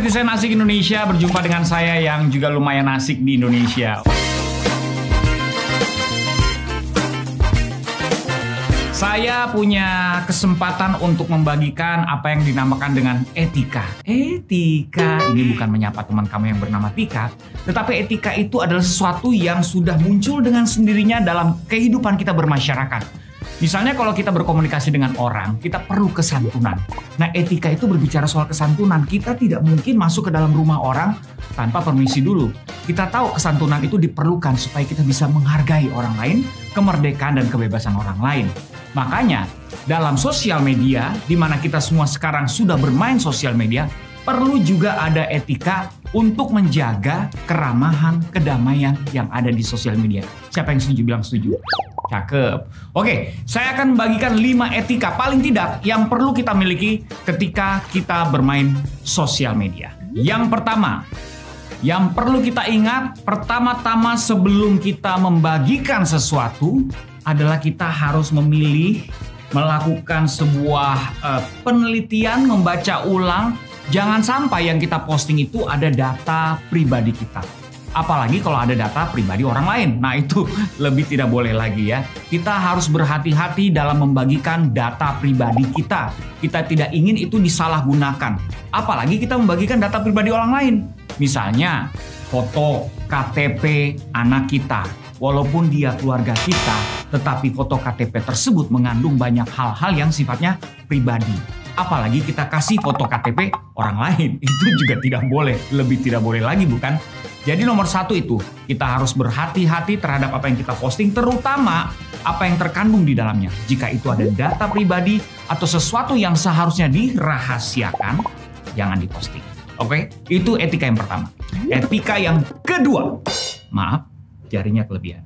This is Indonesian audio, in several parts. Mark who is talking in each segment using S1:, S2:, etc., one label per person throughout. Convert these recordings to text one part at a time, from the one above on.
S1: netizen asik Indonesia, berjumpa dengan saya yang juga lumayan asik di Indonesia. Saya punya kesempatan untuk membagikan apa yang dinamakan dengan etika. Etika, ini bukan menyapa teman kamu yang bernama Tika, tetapi etika itu adalah sesuatu yang sudah muncul dengan sendirinya dalam kehidupan kita bermasyarakat. Misalnya kalau kita berkomunikasi dengan orang, kita perlu kesantunan. Nah, etika itu berbicara soal kesantunan. Kita tidak mungkin masuk ke dalam rumah orang tanpa permisi dulu. Kita tahu kesantunan itu diperlukan supaya kita bisa menghargai orang lain, kemerdekaan dan kebebasan orang lain. Makanya, dalam sosial media, di mana kita semua sekarang sudah bermain sosial media, perlu juga ada etika untuk menjaga keramahan, kedamaian yang ada di sosial media. Siapa yang setuju bilang setuju? Cakep. Oke, saya akan membagikan 5 etika paling tidak yang perlu kita miliki ketika kita bermain sosial media. Yang pertama, yang perlu kita ingat, pertama-tama sebelum kita membagikan sesuatu adalah kita harus memilih, melakukan sebuah penelitian, membaca ulang. Jangan sampai yang kita posting itu ada data pribadi kita. Apalagi kalau ada data pribadi orang lain. Nah, itu lebih tidak boleh lagi ya. Kita harus berhati-hati dalam membagikan data pribadi kita. Kita tidak ingin itu disalahgunakan. Apalagi kita membagikan data pribadi orang lain. Misalnya, foto KTP anak kita. Walaupun dia keluarga kita, tetapi foto KTP tersebut mengandung banyak hal-hal yang sifatnya pribadi. Apalagi kita kasih foto KTP orang lain. Itu juga tidak boleh. Lebih tidak boleh lagi, bukan? Jadi nomor 1 itu, kita harus berhati-hati terhadap apa yang kita posting, terutama apa yang terkandung di dalamnya. Jika itu ada data pribadi atau sesuatu yang seharusnya dirahasiakan, jangan diposting. Oke? Itu etika yang pertama. Etika yang kedua, maaf, jarinya kelebihan.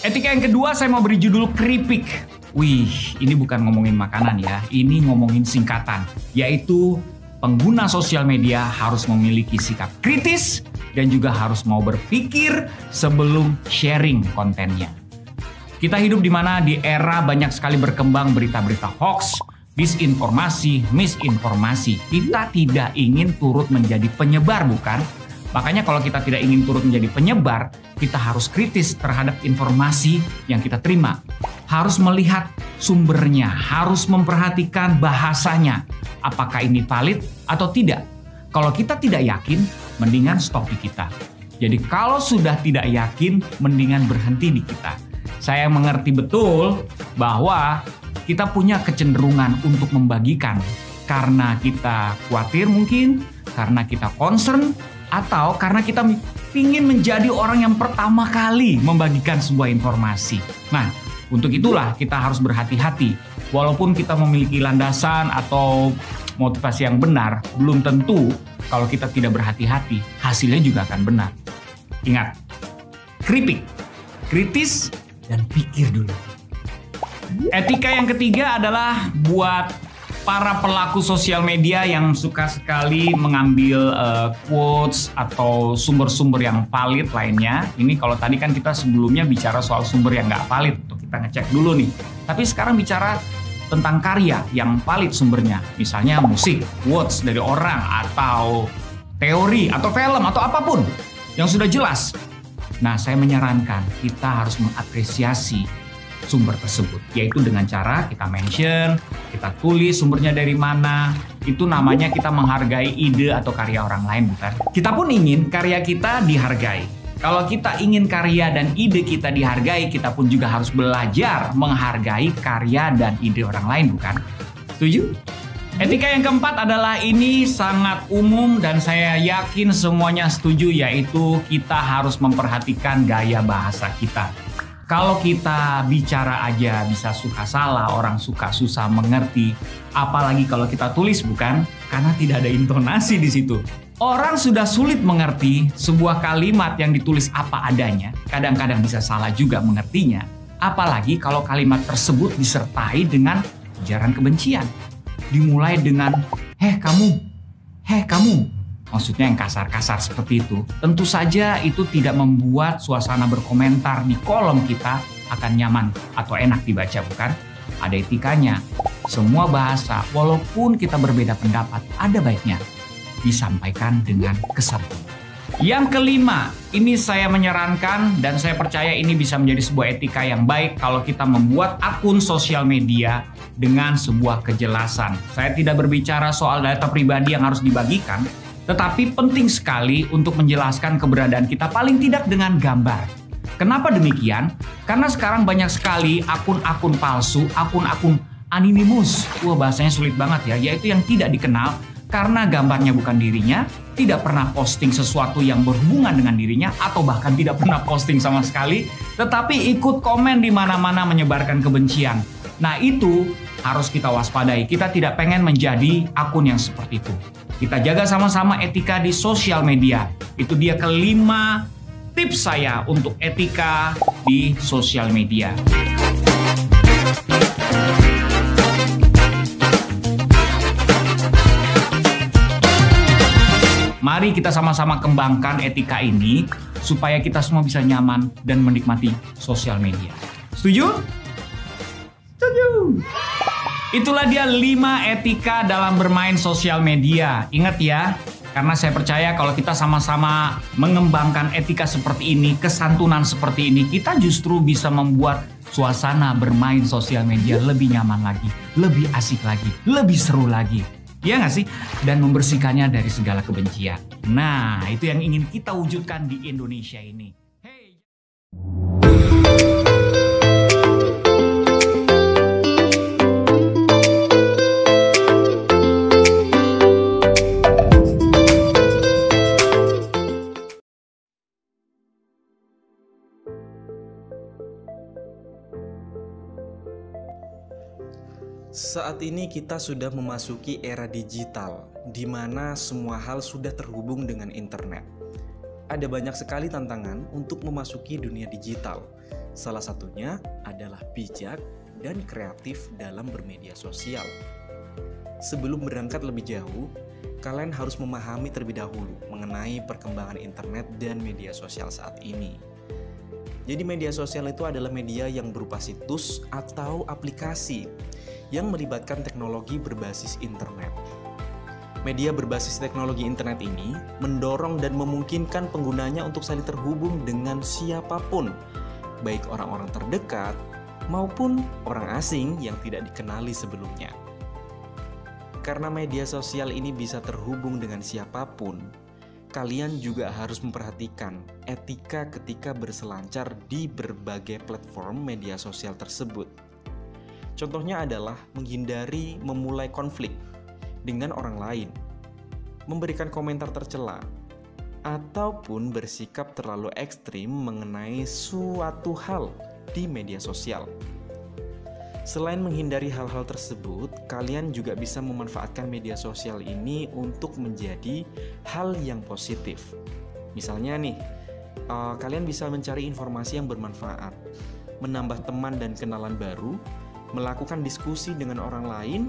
S1: Etika yang kedua saya mau beri judul keripik. Wih, ini bukan ngomongin makanan ya, ini ngomongin singkatan, yaitu pengguna sosial media harus memiliki sikap kritis dan juga harus mau berpikir sebelum sharing kontennya. Kita hidup di mana di era banyak sekali berkembang berita-berita hoax, disinformasi, misinformasi. Kita tidak ingin turut menjadi penyebar, bukan? Makanya kalau kita tidak ingin turut menjadi penyebar, kita harus kritis terhadap informasi yang kita terima. Harus melihat sumbernya, harus memperhatikan bahasanya. Apakah ini valid atau tidak? Kalau kita tidak yakin, mendingan stop di kita. Jadi kalau sudah tidak yakin, mendingan berhenti di kita. Saya mengerti betul bahwa kita punya kecenderungan untuk membagikan. Karena kita khawatir mungkin, karena kita concern, atau karena kita ingin menjadi orang yang pertama kali membagikan sebuah informasi. Nah, untuk itulah kita harus berhati-hati. Walaupun kita memiliki landasan atau motivasi yang benar, belum tentu kalau kita tidak berhati-hati, hasilnya juga akan benar. Ingat, keripik, kritis, dan pikir dulu. Etika yang ketiga adalah buat para pelaku sosial media yang suka sekali mengambil quotes atau sumber-sumber yang valid lainnya. Ini kalau tadi kan kita sebelumnya bicara soal sumber yang nggak valid, tuh kita ngecek dulu nih. Tapi sekarang bicara tentang karya yang valid sumbernya. Misalnya musik, quotes dari orang, atau teori, atau film, atau apapun yang sudah jelas. Nah, saya menyarankan kita harus mengapresiasi sumber tersebut, yaitu dengan cara kita mention, kita tulis sumbernya dari mana. Itu namanya kita menghargai ide atau karya orang lain, bukan? Kita pun ingin karya kita dihargai. Kalau kita ingin karya dan ide kita dihargai, kita pun juga harus belajar menghargai karya dan ide orang lain, bukan? Setuju? Etika yang keempat adalah ini sangat umum dan saya yakin semuanya setuju, yaitu kita harus memperhatikan gaya bahasa kita. Kalau kita bicara aja bisa suka salah, orang suka susah mengerti, apalagi kalau kita tulis, bukan? Karena tidak ada intonasi di situ. Orang sudah sulit mengerti sebuah kalimat yang ditulis apa adanya, kadang-kadang bisa salah juga mengertinya. Apalagi kalau kalimat tersebut disertai dengan ujaran kebencian. Dimulai dengan, heh kamu. Maksudnya yang kasar-kasar seperti itu. Tentu saja itu tidak membuat suasana berkomentar di kolom kita akan nyaman atau enak dibaca, bukan? Ada etikanya. Semua bahasa, walaupun kita berbeda pendapat, ada baiknya. disampaikan dengan kesantunan. Yang kelima, ini saya menyarankan dan saya percaya ini bisa menjadi sebuah etika yang baik kalau kita membuat akun sosial media dengan sebuah kejelasan. Saya tidak berbicara soal data pribadi yang harus dibagikan, tetapi penting sekali untuk menjelaskan keberadaan kita paling tidak dengan gambar. Kenapa demikian? Karena sekarang banyak sekali akun-akun palsu, akun-akun anonymous. Wah, bahasanya sulit banget ya, yaitu yang tidak dikenal karena gambarnya bukan dirinya, tidak pernah posting sesuatu yang berhubungan dengan dirinya, atau bahkan tidak pernah posting sama sekali, tetapi ikut komen di mana-mana menyebarkan kebencian. Nah, itu harus kita waspadai. Kita tidak pengen menjadi akun yang seperti itu. Kita jaga sama-sama etika di sosial media. Itu dia kelima tips saya untuk etika di sosial media. Mari kita sama-sama kembangkan etika ini supaya kita semua bisa nyaman dan menikmati sosial media. Setuju? Setuju. Itulah dia 5 etika dalam bermain sosial media. Ingat ya, karena saya percaya kalau kita sama-sama mengembangkan etika seperti ini, kesantunan seperti ini, kita justru bisa membuat suasana bermain sosial media lebih nyaman lagi, lebih asik lagi, lebih seru lagi. Iya nggak sih? Dan membersihkannya dari segala kebencian. Nah, itu yang ingin kita wujudkan di Indonesia ini. Hey.
S2: Saat ini kita sudah memasuki era digital, di mana semua hal sudah terhubung dengan internet. Ada banyak sekali tantangan untuk memasuki dunia digital. Salah satunya adalah bijak dan kreatif dalam bermedia sosial. Sebelum berangkat lebih jauh, kalian harus memahami terlebih dahulu mengenai perkembangan internet dan media sosial saat ini. Jadi media sosial itu adalah media yang berupa situs atau aplikasi yang melibatkan teknologi berbasis internet. Media berbasis teknologi internet ini mendorong dan memungkinkan penggunanya untuk saling terhubung dengan siapapun, baik orang-orang terdekat maupun orang asing yang tidak dikenali sebelumnya. Karena media sosial ini bisa terhubung dengan siapapun, kalian juga harus memperhatikan etika ketika berselancar di berbagai platform media sosial tersebut. Contohnya adalah menghindari memulai konflik dengan orang lain, memberikan komentar tercela, ataupun bersikap terlalu ekstrim mengenai suatu hal di media sosial. Selain menghindari hal-hal tersebut, kalian juga bisa memanfaatkan media sosial ini untuk menjadi hal yang positif. Misalnya nih, kalian bisa mencari informasi yang bermanfaat, menambah teman dan kenalan baru, melakukan diskusi dengan orang lain,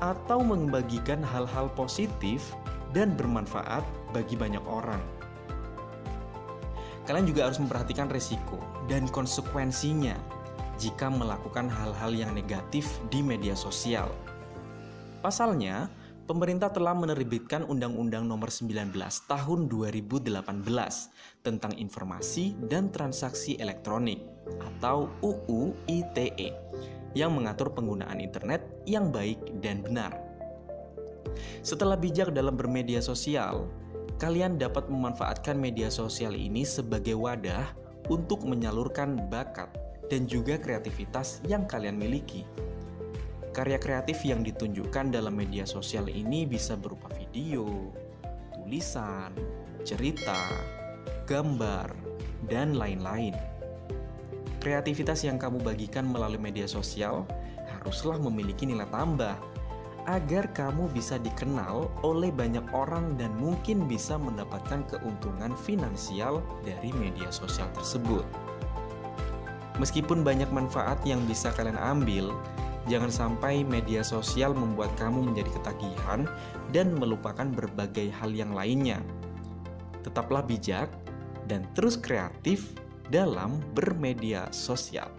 S2: atau membagikan hal-hal positif dan bermanfaat bagi banyak orang. Kalian juga harus memperhatikan risiko dan konsekuensinya jika melakukan hal-hal yang negatif di media sosial. Pasalnya, pemerintah telah menerbitkan Undang-Undang Nomor 19 Tahun 2018 tentang Informasi dan Transaksi Elektronik atau UU ITE yang mengatur penggunaan internet yang baik dan benar. Setelah bijak dalam bermedia sosial, kalian dapat memanfaatkan media sosial ini sebagai wadah untuk menyalurkan bakat dan juga kreativitas yang kalian miliki. Karya kreatif yang ditunjukkan dalam media sosial ini bisa berupa video, tulisan, cerita, gambar, dan lain-lain. Kreativitas yang kamu bagikan melalui media sosial haruslah memiliki nilai tambah agar kamu bisa dikenal oleh banyak orang dan mungkin bisa mendapatkan keuntungan finansial dari media sosial tersebut. Meskipun banyak manfaat yang bisa kalian ambil, jangan sampai media sosial membuat kamu menjadi ketagihan dan melupakan berbagai hal yang lainnya. Tetaplah bijak dan terus kreatif dalam bermedia sosial.